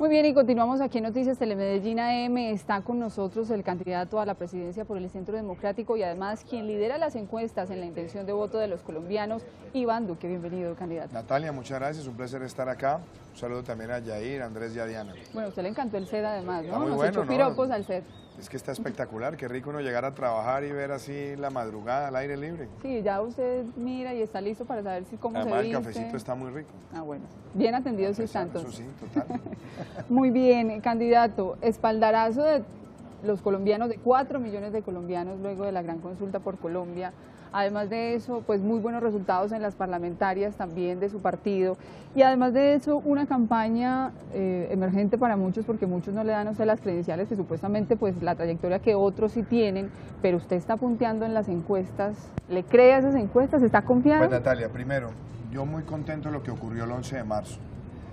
Muy bien, y continuamos aquí en Noticias Telemedellín AM. Está con nosotros el candidato a la presidencia por el Centro Democrático y además quien lidera las encuestas en la intención de voto de los colombianos, Iván Duque. Bienvenido, candidato. Natalia, muchas gracias, un placer estar acá. Un saludo también a Yair, Andrés y a Diana. Bueno, a usted le encantó el set además, ¿no? Está muy Nos bueno, echó piropos al set. Es que está espectacular, qué rico uno llegar a trabajar y ver así la madrugada al aire libre. Sí, ya usted mira y está listo para saber cómo Además, se viste. el cafecito está muy rico. Ah, bueno, bien atendido si está entonces. Eso sí, total. Muy bien, candidato, espaldarazo de los colombianos, de 4 millones de colombianos luego de la gran consulta por Colombia. Además de eso, pues muy buenos resultados en las parlamentarias también de su partido. Y además de eso, una campaña emergente para muchos, porque muchos no le dan a usted las credenciales que supuestamente pues la trayectoria que otros sí tienen, pero usted está punteando en las encuestas. ¿Le cree a esas encuestas? ¿Está confiado? Pues Natalia, primero, yo muy contento de lo que ocurrió el 11 de marzo.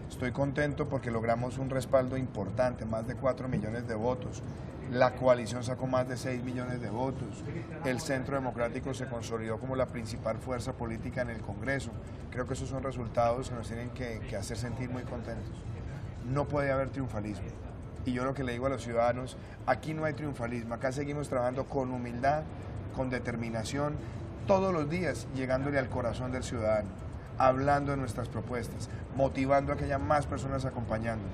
Estoy contento porque logramos un respaldo importante, más de 4 millones de votos. La coalición sacó más de 6 millones de votos. El Centro Democrático se consolidó como la principal fuerza política en el Congreso. Creo que esos son resultados que nos tienen que hacer sentir muy contentos. No puede haber triunfalismo. Y yo lo que le digo a los ciudadanos, aquí no hay triunfalismo, acá seguimos trabajando con humildad, con determinación, todos los días llegándole al corazón del ciudadano, hablando de nuestras propuestas, motivando a que haya más personas acompañándonos.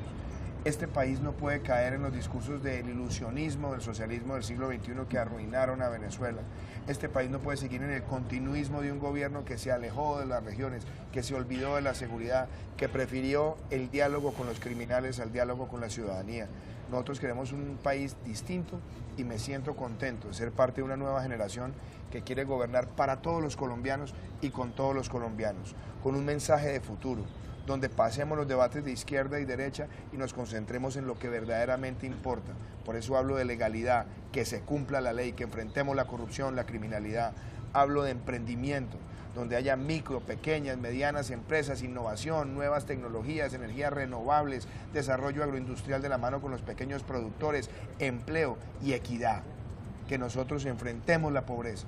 Este país no puede caer en los discursos del ilusionismo del socialismo del siglo XXI que arruinaron a Venezuela. Este país no puede seguir en el continuismo de un gobierno que se alejó de las regiones, que se olvidó de la seguridad, que prefirió el diálogo con los criminales al diálogo con la ciudadanía. Nosotros queremos un país distinto y me siento contento de ser parte de una nueva generación que quiere gobernar para todos los colombianos y con todos los colombianos, con un mensaje de futuro, donde pasemos los debates de izquierda y derecha y nos concentremos en lo que verdaderamente importa. Por eso hablo de legalidad, que se cumpla la ley, que enfrentemos la corrupción, la criminalidad. Hablo de emprendimiento, donde haya micro, pequeñas, medianas empresas, innovación, nuevas tecnologías, energías renovables, desarrollo agroindustrial de la mano con los pequeños productores, empleo y equidad. Que nosotros enfrentemos la pobreza,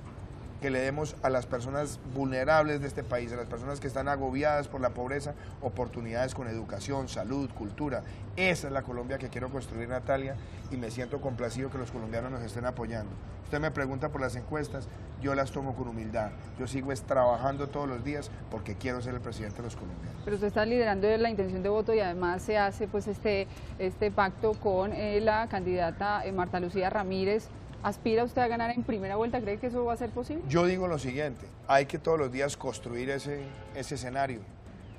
que le demos a las personas vulnerables de este país, a las personas que están agobiadas por la pobreza, oportunidades con educación, salud, cultura. Esa es la Colombia que quiero construir, Natalia, y me siento complacido que los colombianos nos estén apoyando. Usted me pregunta por las encuestas, yo las tomo con humildad. Yo sigo trabajando todos los días porque quiero ser el presidente de los colombianos. Pero usted está liderando la intención de voto y además se hace pues este pacto con la candidata Marta Lucía Ramírez. ¿Aspira usted a ganar en primera vuelta? ¿Cree que eso va a ser posible? Yo digo lo siguiente, hay que todos los días construir ese escenario.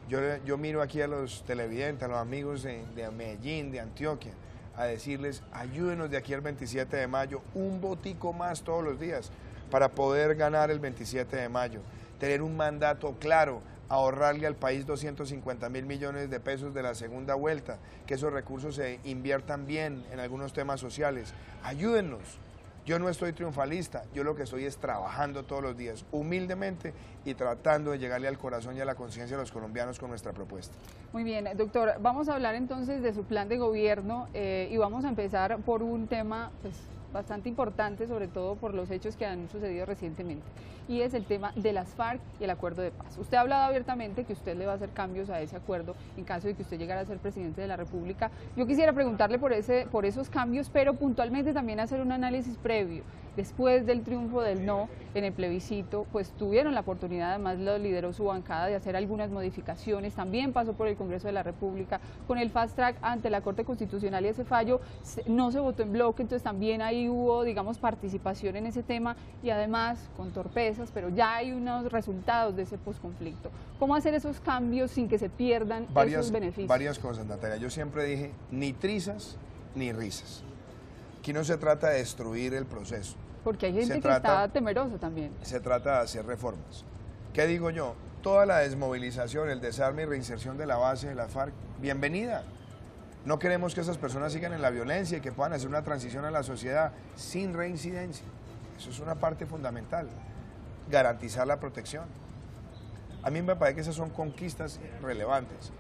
Yo miro aquí a los televidentes, a los amigos de Medellín, de Antioquia, a decirles, ayúdenos de aquí al 27 de mayo, un votico más todos los días, para poder ganar el 27 de mayo, tener un mandato claro, ahorrarle al país 250.000 millones de pesos de la segunda vuelta, que esos recursos se inviertan bien en algunos temas sociales. Ayúdennos. Yo no estoy triunfalista, yo lo que estoy es trabajando todos los días, humildemente y tratando de llegarle al corazón y a la conciencia de los colombianos con nuestra propuesta. Muy bien, doctor, vamos a hablar entonces de su plan de gobierno y vamos a empezar por un tema pues, bastante importante, sobre todo por los hechos que han sucedido recientemente, y es el tema de las FARC y el acuerdo de paz. Usted ha hablado abiertamente que usted le va a hacer cambios a ese acuerdo en caso de que usted llegara a ser presidente de la República. Yo quisiera preguntarle por esos cambios, pero puntualmente también hacer un análisis previo. Después del triunfo del no en el plebiscito, pues tuvieron la oportunidad, además lo lideró su bancada, de hacer algunas modificaciones, también pasó por el Congreso de la República, con el fast track ante la Corte Constitucional y ese fallo no se votó en bloque, entonces también ahí hubo, digamos, participación en ese tema y además con torpezas, pero ya hay unos resultados de ese posconflicto. ¿Cómo hacer esos cambios sin que se pierdan esos beneficios? Varias cosas, Natalia. Yo siempre dije, ni trizas ni risas. Aquí no se trata de destruir el proceso. Porque hay gente que está temerosa también. Se trata de hacer reformas. ¿Qué digo yo? Toda la desmovilización, el desarme y reinserción de la base de la FARC, bienvenida. No queremos que esas personas sigan en la violencia y que puedan hacer una transición a la sociedad sin reincidencia. Eso es una parte fundamental. Garantizar la protección. A mí me parece que esas son conquistas relevantes.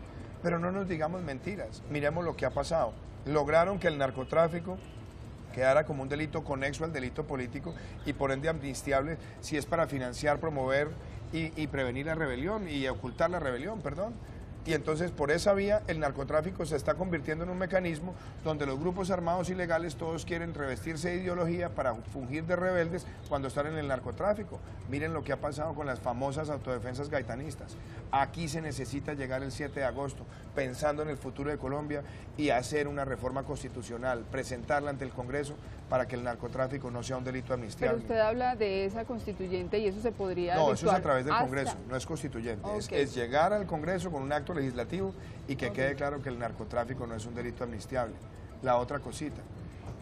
Pero no nos digamos mentiras. Miremos lo que ha pasado. Lograron que el narcotráfico quedara como un delito conexo al delito político y por ende amnistiable si es para financiar, promover y prevenir la rebelión y ocultar la rebelión, perdón. Y entonces por esa vía el narcotráfico se está convirtiendo en un mecanismo donde los grupos armados ilegales todos quieren revestirse de ideología para fungir de rebeldes cuando están en el narcotráfico. Miren lo que ha pasado con las famosas autodefensas gaitanistas. Aquí se necesita llegar el 7 de agosto pensando en el futuro de Colombia y hacer una reforma constitucional, presentarla ante el Congreso para que el narcotráfico no sea un delito amnistiable. Pero usted habla de esa constituyente y eso se podría No, eso es a través del hasta... Congreso, no es constituyente, Okay. es llegar al Congreso con un acto legislativo y que quede claro que el narcotráfico no es un delito amnistiable. La otra cosita,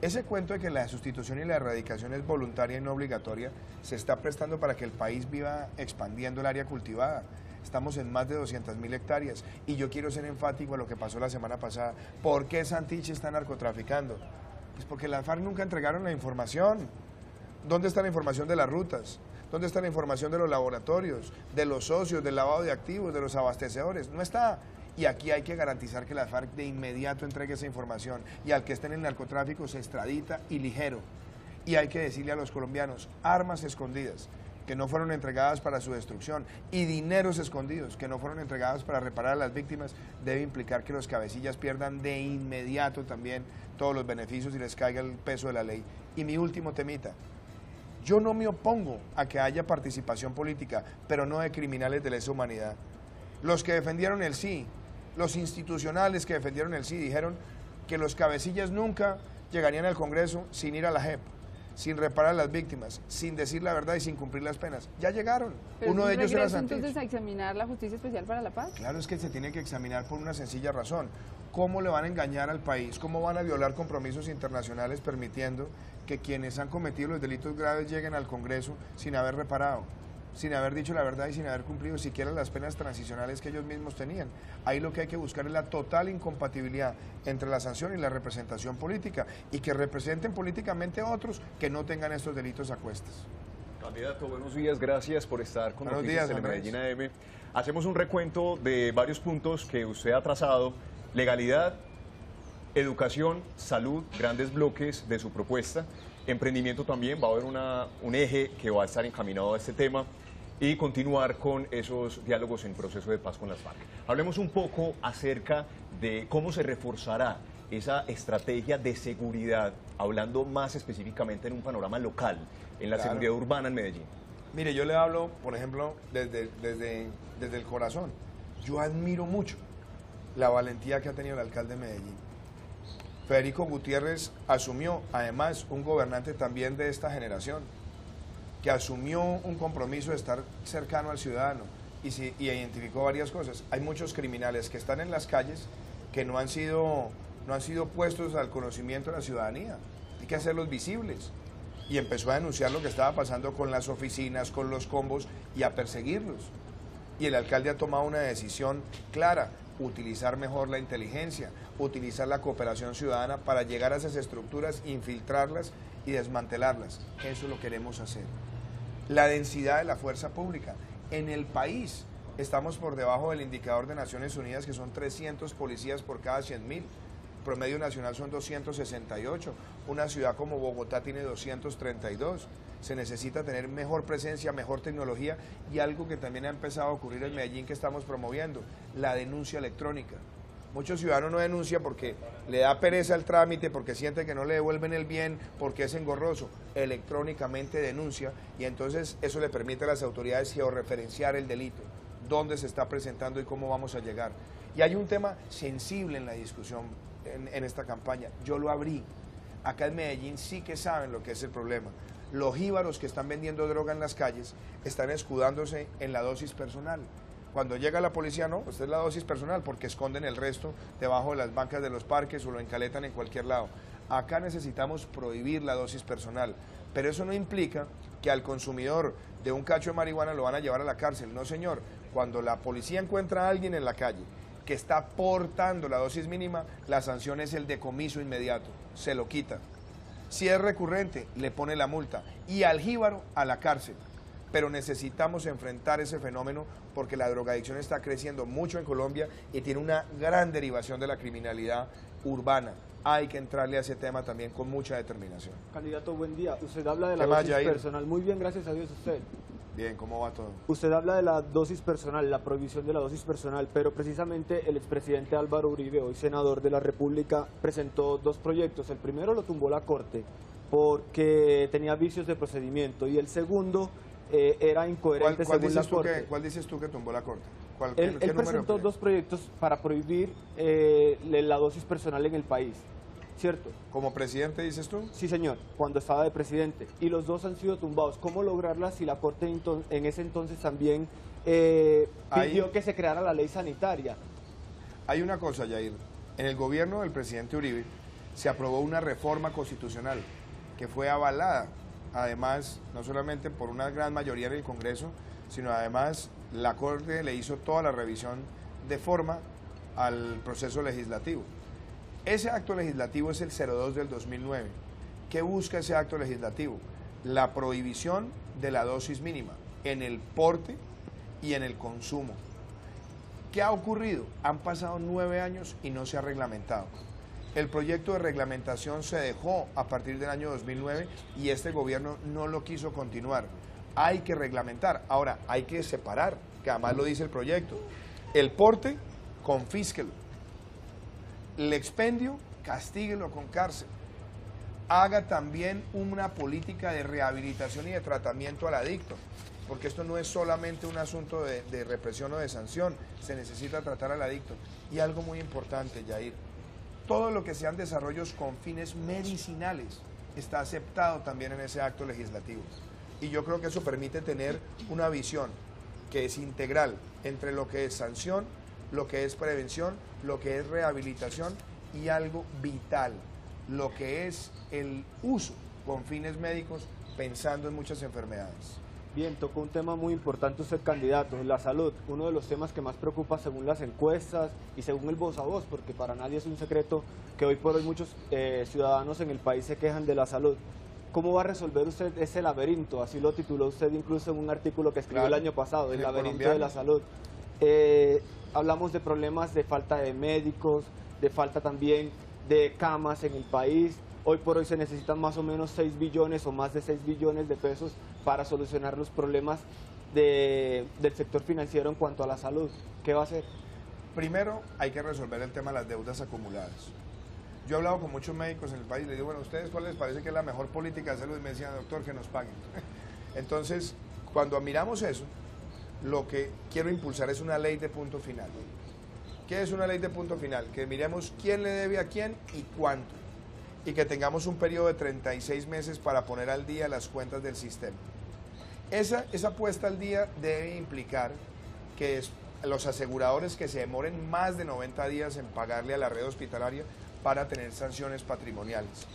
ese cuento de que la sustitución y la erradicación es voluntaria y no obligatoria se está prestando para que el país viva expandiendo el área cultivada. Estamos en más de 200.000 hectáreas y yo quiero ser enfático a lo que pasó la semana pasada. ¿Por qué Santiche está narcotraficando? Pues porque las FARC nunca entregaron la información. ¿Dónde está la información de las rutas? ¿Dónde está la información de los laboratorios, de los socios, del lavado de activos, de los abastecedores? No está. Y aquí hay que garantizar que la FARC de inmediato entregue esa información y al que esté en el narcotráfico se extradita y ligero. Y hay que decirle a los colombianos, armas escondidas que no fueron entregadas para su destrucción y dineros escondidos que no fueron entregados para reparar a las víctimas, debe implicar que los cabecillas pierdan de inmediato también todos los beneficios y les caiga el peso de la ley. Y mi último temita, yo no me opongo a que haya participación política, pero no de criminales de lesa humanidad. Los que defendieron el sí, los institucionales que defendieron el sí, dijeron que los cabecillas nunca llegarían al Congreso sin ir a la JEP, sin reparar a las víctimas, sin decir la verdad y sin cumplir las penas. Ya llegaron. Pero uno de ellos era Santiche. Entonces, a examinar la Justicia Especial para la Paz. Claro, es que se tiene que examinar por una sencilla razón. ¿Cómo le van a engañar al país? ¿Cómo van a violar compromisos internacionales permitiendo que quienes han cometido los delitos graves lleguen al Congreso sin haber reparado, sin haber dicho la verdad y sin haber cumplido siquiera las penas transicionales que ellos mismos tenían? Ahí lo que hay que buscar es la total incompatibilidad entre la sanción y la representación política y que representen políticamente a otros que no tengan estos delitos a cuestas. Candidato, buenos días, gracias por estar con Buenos Noticias días, Telemedellín AM. Hacemos un recuento de varios puntos que usted ha trazado: legalidad, educación, salud, grandes bloques de su propuesta. Emprendimiento también, va a haber un eje que va a estar encaminado a este tema, y continuar con esos diálogos en proceso de paz con las FARC. Hablemos un poco acerca de cómo se reforzará esa estrategia de seguridad, hablando más específicamente en un panorama local, en la seguridad urbana en Medellín. Mire, yo le hablo, por ejemplo, desde el corazón. Yo admiro mucho la valentía que ha tenido el alcalde de Medellín. Federico Gutiérrez asumió, además, un gobernante también de esta generación, que asumió un compromiso de estar cercano al ciudadano y identificó varias cosas. Hay muchos criminales que están en las calles que no han sido puestos al conocimiento de la ciudadanía. Hay que hacerlos visibles. Y empezó a denunciar lo que estaba pasando con las oficinas, con los combos y a perseguirlos. Y el alcalde ha tomado una decisión clara: utilizar mejor la inteligencia, utilizar la cooperación ciudadana para llegar a esas estructuras, infiltrarlas y desmantelarlas. Eso lo queremos hacer. La densidad de la fuerza pública. En el país estamos por debajo del indicador de Naciones Unidas, que son 300 policías por cada 100.000. Promedio nacional son 268. Una ciudad como Bogotá tiene 232. Se necesita tener mejor presencia, mejor tecnología y algo que también ha empezado a ocurrir en Medellín que estamos promoviendo: la denuncia electrónica. Muchos ciudadanos no denuncian porque le da pereza el trámite, porque siente que no le devuelven el bien, porque es engorroso. Electrónicamente denuncia y entonces eso le permite a las autoridades georreferenciar el delito, dónde se está presentando y cómo vamos a llegar. Y hay un tema sensible en la discusión en esta campaña. Yo lo abrí. Acá en Medellín sí que saben lo que es el problema. Los jíbaros que están vendiendo droga en las calles están escudándose en la dosis personal. Cuando llega la policía, no, esta es la dosis personal, porque esconden el resto debajo de las bancas de los parques o lo encaletan en cualquier lado. Acá necesitamos prohibir la dosis personal, pero eso no implica que al consumidor de un cacho de marihuana lo van a llevar a la cárcel. No, señor. Cuando la policía encuentra a alguien en la calle que está portando la dosis mínima, la sanción es el decomiso inmediato, se lo quita. Si es recurrente, le pone la multa y al jíbaro a la cárcel. Pero necesitamos enfrentar ese fenómeno porque la drogadicción está creciendo mucho en Colombia y tiene una gran derivación de la criminalidad urbana. Hay que entrarle a ese tema también con mucha determinación. Candidato, buen día. Usted habla de la dosis personal. Muy bien, gracias a Dios usted. Bien, ¿cómo va todo? Usted habla de la dosis personal, la prohibición de la dosis personal, pero precisamente el expresidente Álvaro Uribe, hoy senador de la República, presentó dos proyectos. El primero lo tumbó la Corte porque tenía vicios de procedimiento y el segundo era incoherente según la Corte. ¿Cuál dices tú que tumbó la Corte? Él presentó dos proyectos para prohibir la dosis personal en el país, ¿cierto? ¿Como presidente dices tú? Sí, señor, cuando estaba de presidente. Y los dos han sido tumbados. ¿Cómo lograrla si la Corte en ese entonces también pidió que se creara la ley sanitaria? Hay una cosa, Yair. En el gobierno del presidente Uribe se aprobó una reforma constitucional que fue avalada, además, no solamente por una gran mayoría en el Congreso, sino además la Corte le hizo toda la revisión de forma al proceso legislativo. Ese acto legislativo es el 02 del 2009. ¿Qué busca ese acto legislativo? La prohibición de la dosis mínima en el porte y en el consumo. ¿Qué ha ocurrido? Han pasado 9 años y no se ha reglamentado. El proyecto de reglamentación se dejó a partir del año 2009 y este gobierno no lo quiso continuar. Hay que reglamentar. Ahora, hay que separar, que además lo dice el proyecto. El porte, confísquelo. El expendio, castíguelo con cárcel. Haga también una política de rehabilitación y de tratamiento al adicto, porque esto no es solamente un asunto de represión o de sanción, se necesita tratar al adicto. Y algo muy importante, Yair, todo lo que sean desarrollos con fines medicinales está aceptado también en ese acto legislativo. Y yo creo que eso permite tener una visión que es integral entre lo que es sanción, lo que es prevención, lo que es rehabilitación y algo vital, lo que es el uso con fines médicos pensando en muchas enfermedades. Bien, tocó un tema muy importante usted, candidato, la salud, uno de los temas que más preocupa según las encuestas y según el voz a voz, porque para nadie es un secreto que hoy por hoy muchos ciudadanos en el país se quejan de la salud. ¿Cómo va a resolver usted ese laberinto? Así lo tituló usted incluso en un artículo que escribió el año pasado, el laberinto de la salud. Hablamos de problemas de falta de médicos, de falta también de camas en el país. Hoy por hoy se necesitan más o menos 6 billones o más de 6 billones de pesos para solucionar los problemas del sector financiero en cuanto a la salud. ¿Qué va a hacer? Primero, hay que resolver el tema de las deudas acumuladas. Yo he hablado con muchos médicos en el país y les digo, bueno, ¿a ustedes cuál les parece que es la mejor política de salud? Y me decían, doctor, que nos paguen. Entonces, cuando miramos eso, lo que quiero impulsar es una ley de punto final. ¿Qué es una ley de punto final? Que miremos quién le debe a quién y cuánto. Y que tengamos un periodo de 36 meses para poner al día las cuentas del sistema. Esa puesta al día debe implicar que los aseguradores que se demoren más de 90 días en pagarle a la red hospitalaria para tener sanciones patrimoniales.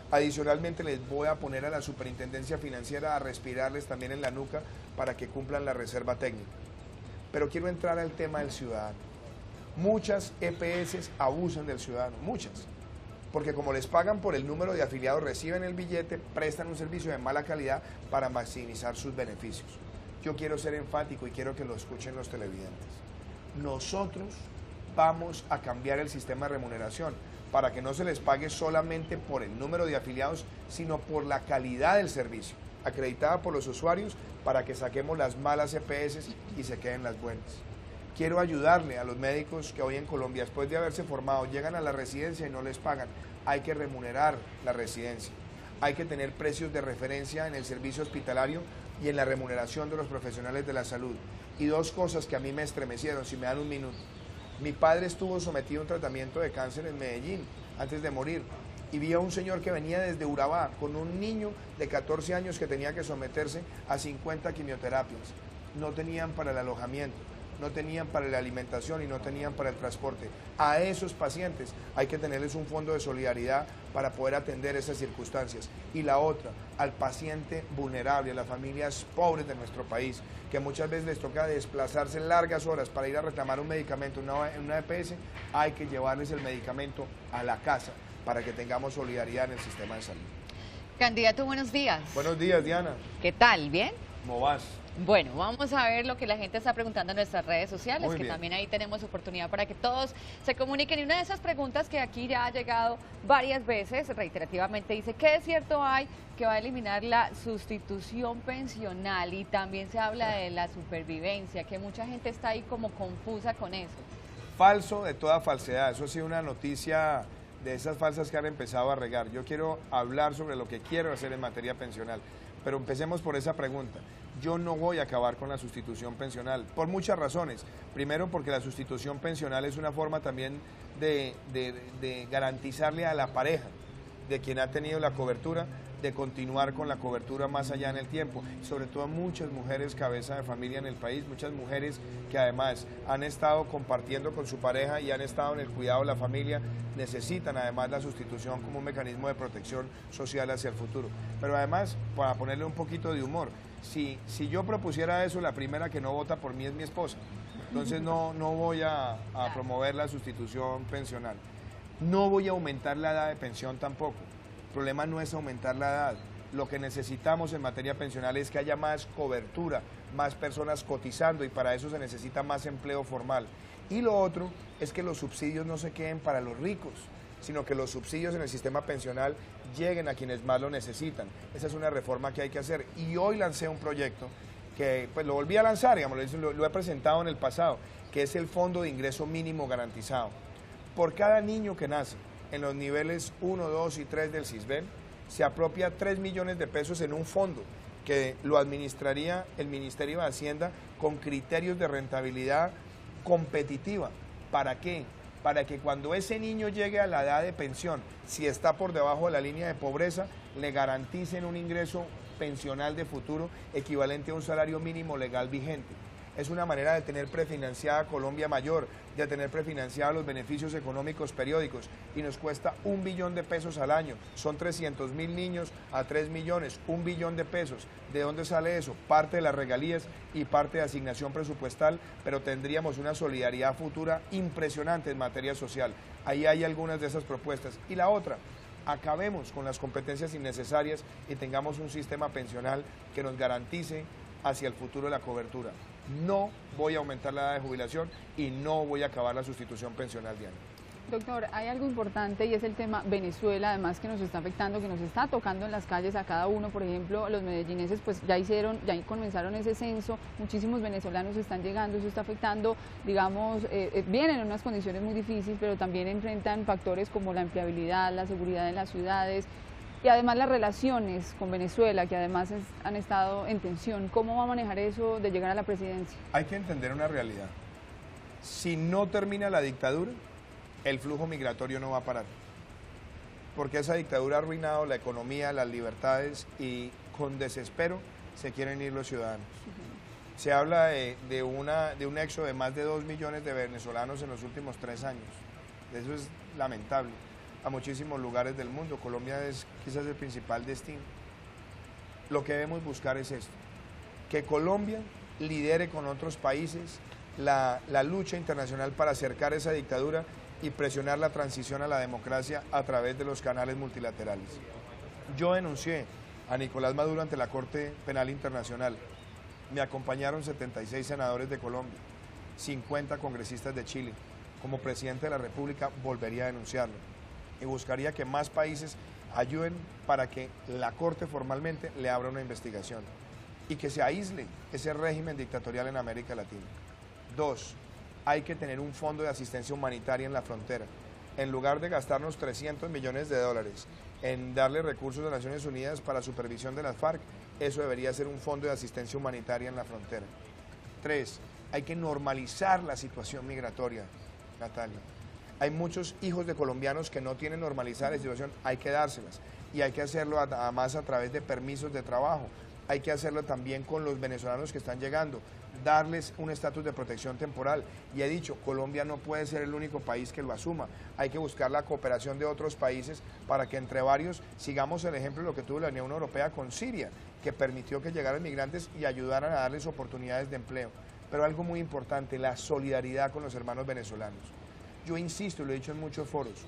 Adicionalmente les voy a poner a la Superintendencia Financiera a respirarles también en la nuca para que cumplan la reserva técnica. Pero quiero entrar al tema del ciudadano. Muchas EPS abusan del ciudadano, muchas. Porque como les pagan por el número de afiliados, reciben el billete, prestan un servicio de mala calidad para maximizar sus beneficios. Yo quiero ser enfático y quiero que lo escuchen los televidentes. Nosotros vamos a cambiar el sistema de remuneración para que no se les pague solamente por el número de afiliados, sino por la calidad del servicio, acreditada por los usuarios, para que saquemos las malas EPS y se queden las buenas. Quiero ayudarle a los médicos que hoy en Colombia, después de haberse formado, llegan a la residencia y no les pagan. Hay que remunerar la residencia. Hay que tener precios de referencia en el servicio hospitalario y en la remuneración de los profesionales de la salud. Y dos cosas que a mí me estremecieron, si me dan un minuto. Mi padre estuvo sometido a un tratamiento de cáncer en Medellín antes de morir. Y vi a un señor que venía desde Urabá con un niño de 14 años que tenía que someterse a 50 quimioterapias. No tenían para el alojamiento, no tenían para la alimentación y no tenían para el transporte. A esos pacientes hay que tenerles un fondo de solidaridad para poder atender esas circunstancias. Y la otra, al paciente vulnerable, a las familias pobres de nuestro país, que muchas veces les toca desplazarse largas horas para ir a reclamar un medicamento en una EPS, hay que llevarles el medicamento a la casa para que tengamos solidaridad en el sistema de salud. Candidato, buenos días. Buenos días, Diana. ¿Qué tal? ¿Bien? ¿Cómo vas? Bueno, vamos a ver lo que la gente está preguntando en nuestras redes sociales, Muy que bien. también ahí tenemos oportunidad para que todos se comuniquen. Y una de esas preguntas que aquí ya ha llegado varias veces, reiterativamente, dice, ¿qué de cierto hay que va a eliminar la sustitución pensional? Y también se habla de la supervivencia, que mucha gente está ahí como confusa con eso. Falso de toda falsedad. Eso ha sido una noticia de esas falsas que han empezado a regar. Yo quiero hablar sobre lo que quiero hacer en materia pensional, pero empecemos por esa pregunta. Yo no voy a acabar con la sustitución pensional, por muchas razones. Primero, porque la sustitución pensional es una forma también de garantizarle a la pareja de quien ha tenido la cobertura, de continuar con la cobertura más allá en el tiempo. Sobre todo a muchas mujeres cabeza de familia en el país, muchas mujeres que además han estado compartiendo con su pareja y han estado en el cuidado de la familia, necesitan además la sustitución como un mecanismo de protección social hacia el futuro. Pero además, para ponerle un poquito de humor, si yo propusiera eso, la primera que no vota por mí es mi esposa. Entonces no voy a promover la sustitución pensional. No voy a aumentar la edad de pensión tampoco. El problema no es aumentar la edad. Lo que necesitamos en materia pensional es que haya más cobertura, más personas cotizando, y para eso se necesita más empleo formal. Y lo otro es que los subsidios no se queden para los ricos, sino que los subsidios en el sistema pensional lleguen a quienes más lo necesitan. Esa es una reforma que hay que hacer. Y hoy lancé un proyecto que pues lo volví a lanzar, digamos, lo he presentado en el pasado, que es el Fondo de Ingreso Mínimo Garantizado. Por cada niño que nace en los niveles 1, 2 y 3 del Sisbén, se apropia 3 millones de pesos en un fondo que lo administraría el Ministerio de Hacienda con criterios de rentabilidad competitiva. ¿Para qué? Para que cuando ese niño llegue a la edad de pensión, si está por debajo de la línea de pobreza, le garanticen un ingreso pensional de futuro equivalente a un salario mínimo legal vigente. Es una manera de tener prefinanciada Colombia Mayor, de tener prefinanciados los beneficios económicos periódicos, y nos cuesta 1 billón de pesos al año. Son 300.000 niños a 3 millones, 1 billón de pesos. ¿De dónde sale eso? Parte de las regalías y parte de asignación presupuestal, pero tendríamos una solidaridad futura impresionante en materia social. Ahí hay algunas de esas propuestas. Y la otra, acabemos con las competencias innecesarias y tengamos un sistema pensional que nos garantice hacia el futuro la cobertura. No voy a aumentar la edad de jubilación y no voy a acabar la sustitución pensional, Diana. Doctor, hay algo importante y es el tema Venezuela, además, que nos está afectando, que nos está tocando en las calles a cada uno. Por ejemplo, los medellineses pues ya comenzaron ese censo, muchísimos venezolanos están llegando, eso está afectando, digamos, vienen en unas condiciones muy difíciles, pero también enfrentan factores como la empleabilidad, la seguridad en las ciudades, y además las relaciones con Venezuela, que además han estado en tensión. ¿Cómo va a manejar eso de llegar a la presidencia? Hay que entender una realidad. Si no termina la dictadura, el flujo migratorio no va a parar. Porque esa dictadura ha arruinado la economía, las libertades, y con desespero se quieren ir los ciudadanos. Se habla de un éxodo de más de 2 millones de venezolanos en los últimos 3 años. Eso es lamentable. A muchísimos lugares del mundo. Colombia es quizás el principal destino. Lo que debemos buscar es esto, que Colombia lidere con otros países la lucha internacional para acercar esa dictadura y presionar la transición a la democracia a través de los canales multilaterales. Yo denuncié a Nicolás Maduro ante la Corte Penal Internacional. Me acompañaron 76 senadores de Colombia, 50 congresistas de Chile. Como presidente de la República volvería a denunciarlo y buscaría que más países ayuden para que la Corte formalmente le abra una investigación y que se aísle ese régimen dictatorial en América Latina. 2, hay que tener un fondo de asistencia humanitaria en la frontera. En lugar de gastarnos 300 millones de dólares en darle recursos a Naciones Unidas para supervisión de las FARC, eso debería ser un fondo de asistencia humanitaria en la frontera. 3, hay que normalizar la situación migratoria, Natalia. Hay muchos hijos de colombianos que no tienen normalizada la situación, hay que dárselas. Y hay que hacerlo además a través de permisos de trabajo. Hay que hacerlo también con los venezolanos que están llegando, darles un estatus de protección temporal. Y he dicho, Colombia no puede ser el único país que lo asuma. Hay que buscar la cooperación de otros países para que entre varios sigamos el ejemplo de lo que tuvo la Unión Europea con Siria, que permitió que llegaran migrantes y ayudaran a darles oportunidades de empleo. Pero algo muy importante, la solidaridad con los hermanos venezolanos. Yo insisto, y lo he dicho en muchos foros,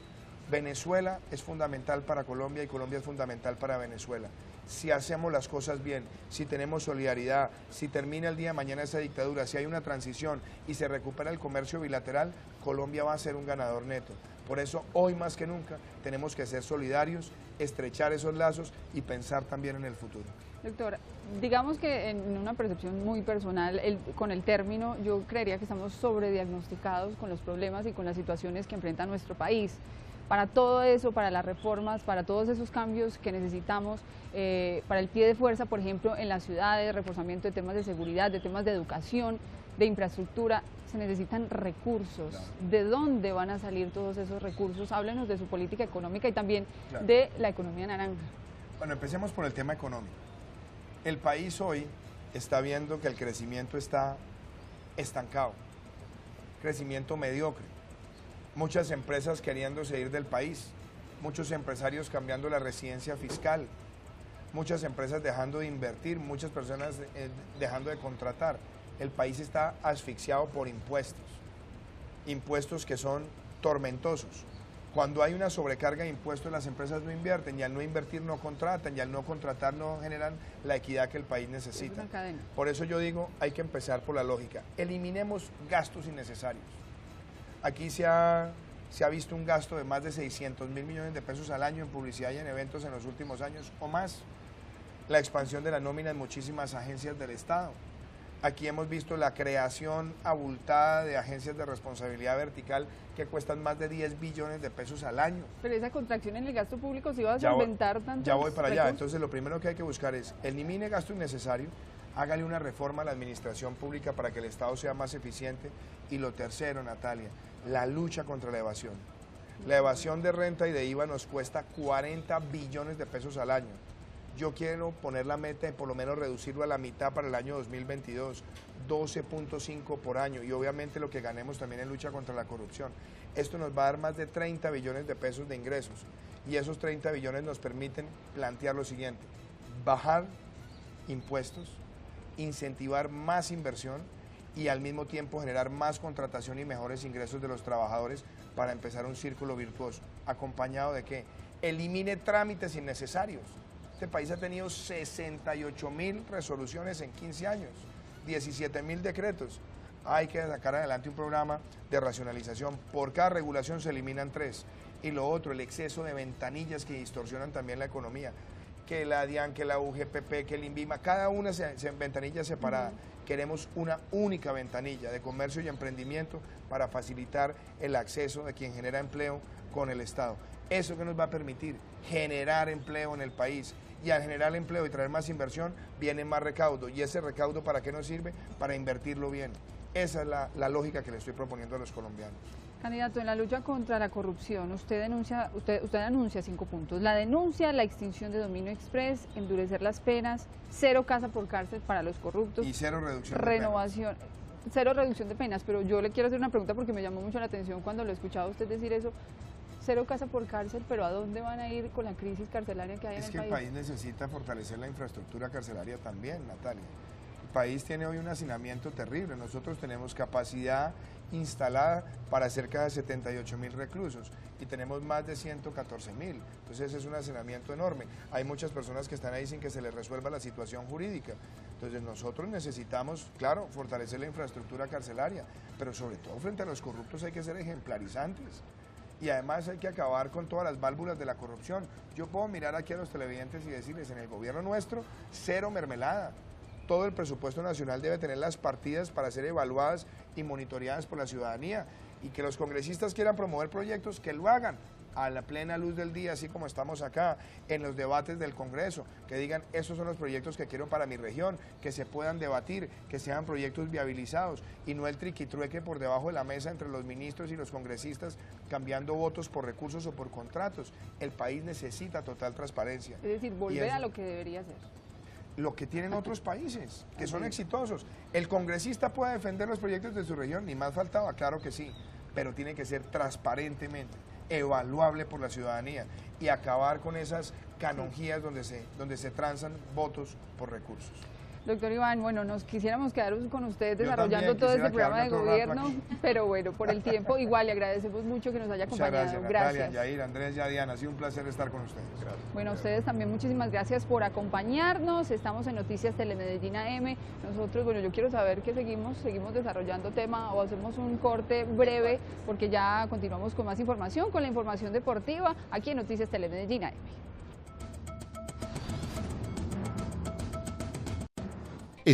Venezuela es fundamental para Colombia y Colombia es fundamental para Venezuela. si hacemos las cosas bien, si tenemos solidaridad, si termina el día de mañana esa dictadura, si hay una transición y se recupera el comercio bilateral, Colombia va a ser un ganador neto. Por eso, hoy más que nunca, tenemos que ser solidarios, estrechar esos lazos y pensar también en el futuro. Doctor, digamos que en una percepción muy personal, con el término, yo creería que estamos sobrediagnosticados con los problemas y con las situaciones que enfrenta nuestro país. Para todo eso, para las reformas, para todos esos cambios que necesitamos, para el pie de fuerza, por ejemplo, en las ciudades, reforzamiento de temas de seguridad, de temas de educación, de infraestructura, se necesitan recursos. Claro. ¿De dónde van a salir todos esos recursos? Háblenos de su política económica y también Claro. de la economía naranja. Bueno, empecemos por el tema económico. El país hoy está viendo que el crecimiento está estancado, crecimiento mediocre. Muchas empresas queriéndose ir del país, muchos empresarios cambiando la residencia fiscal, muchas empresas dejando de invertir, muchas personas dejando de contratar. El país está asfixiado por impuestos, impuestos que son tormentosos. Cuando hay una sobrecarga de impuestos, las empresas no invierten, y al no invertir no contratan, y al no contratar no generan la equidad que el país necesita. Es una cadena. Por eso yo digo, hay que empezar por la lógica. Eliminemos gastos innecesarios. Aquí se ha visto un gasto de más de 600.000 millones de pesos al año en publicidad y en eventos en los últimos años o más. La expansión de la nómina en muchísimas agencias del Estado. Aquí hemos visto la creación abultada de agencias de responsabilidad vertical que cuestan más de 10 billones de pesos al año. Pero esa contracción en el gasto público se iba a Ya voy- solventar tanto. Ya voy para allá. Entonces lo primero que hay que buscar es elimine gasto innecesario, hágale una reforma a la administración pública para que el Estado sea más eficiente. Y lo tercero, Natalia, la lucha contra la evasión. La evasión de renta y de IVA nos cuesta 40 billones de pesos al año. Yo quiero poner la meta de por lo menos reducirlo a la mitad para el año 2022, 12.5 por año, y obviamente lo que ganemos también en lucha contra la corrupción. Esto nos va a dar más de 30 billones de pesos de ingresos, y esos 30 billones nos permiten plantear lo siguiente: bajar impuestos, incentivar más inversión y al mismo tiempo generar más contratación y mejores ingresos de los trabajadores para empezar un círculo virtuoso. ¿Acompañado de qué? Elimine trámites innecesarios. Este país ha tenido 68.000 resoluciones en 15 años, 17.000 decretos. Hay que sacar adelante un programa de racionalización. Por cada regulación se eliminan 3. Y lo otro, el exceso de ventanillas que distorsionan también la economía. Que la DIAN, que la UGPP, que el INVIMA, cada una ventanilla separada. Queremos una única ventanilla de comercio y emprendimiento para facilitar el acceso de quien genera empleo con el Estado. ¿Eso que nos va a permitir? Generar empleo en el país. Y al generar empleo y traer más inversión, viene más recaudo. ¿Y ese recaudo para qué nos sirve? Para invertirlo bien. Esa es la lógica que le estoy proponiendo a los colombianos. Candidato, en la lucha contra la corrupción, usted anuncia 5 puntos. La denuncia, la extinción de dominio express, endurecer las penas, 0 casa por cárcel para los corruptos. Y 0 reducción de renovación, 0 reducción de penas. Pero yo le quiero hacer una pregunta porque me llamó mucho la atención cuando lo escuchaba a usted decir eso. 0 casa por cárcel, pero ¿a dónde van a ir con la crisis carcelaria que hay en el país? Es que el país necesita fortalecer la infraestructura carcelaria también, Natalia. El país tiene hoy un hacinamiento terrible. Nosotros tenemos capacidad instalada para cerca de 78.000 reclusos y tenemos más de 114.000. Entonces es un hacinamiento enorme. Hay muchas personas que están ahí sin que se les resuelva la situación jurídica. Entonces nosotros necesitamos, claro, fortalecer la infraestructura carcelaria, pero sobre todo frente a los corruptos hay que ser ejemplarizantes. Y además hay que acabar con todas las válvulas de la corrupción. Yo puedo mirar aquí a los televidentes y decirles, en el gobierno nuestro, 0 mermelada. Todo el presupuesto nacional debe tener las partidas para ser evaluadas y monitoreadas por la ciudadanía. Y que los congresistas quieran promover proyectos, que lo hagan a la plena luz del día, así como estamos acá, en los debates del Congreso, que digan, esos son los proyectos que quiero para mi región, que se puedan debatir, que sean proyectos viabilizados, y no el triquitrueque por debajo de la mesa entre los ministros y los congresistas, cambiando votos por recursos o por contratos. El país necesita total transparencia. Es decir, volver a lo que debería ser. Lo que tienen otros países, que son exitosos. El congresista puede defender los proyectos de su región, ni más faltaba, claro que sí, pero tiene que ser transparentemente evaluable por la ciudadanía y acabar con esas canonjías donde se transan votos por recursos. Doctor Iván, bueno, nos quisiéramos quedar con usted Yo desarrollando también todo este quisiera programa de quedarme otro rato gobierno, aquí. pero bueno, por el tiempo, igual le agradecemos mucho que nos haya Muchas acompañado. gracias, Natalia, Yair, Andrés y Diana. Ha sido un placer estar con ustedes. Gracias. Bueno, a ustedes también muchísimas gracias por acompañarnos. Estamos en Noticias Telemedellín AM. Nosotros, bueno, yo quiero saber que seguimos desarrollando tema o hacemos un corte breve porque ya continuamos con más información, con la información deportiva aquí en Noticias Telemedellín AM.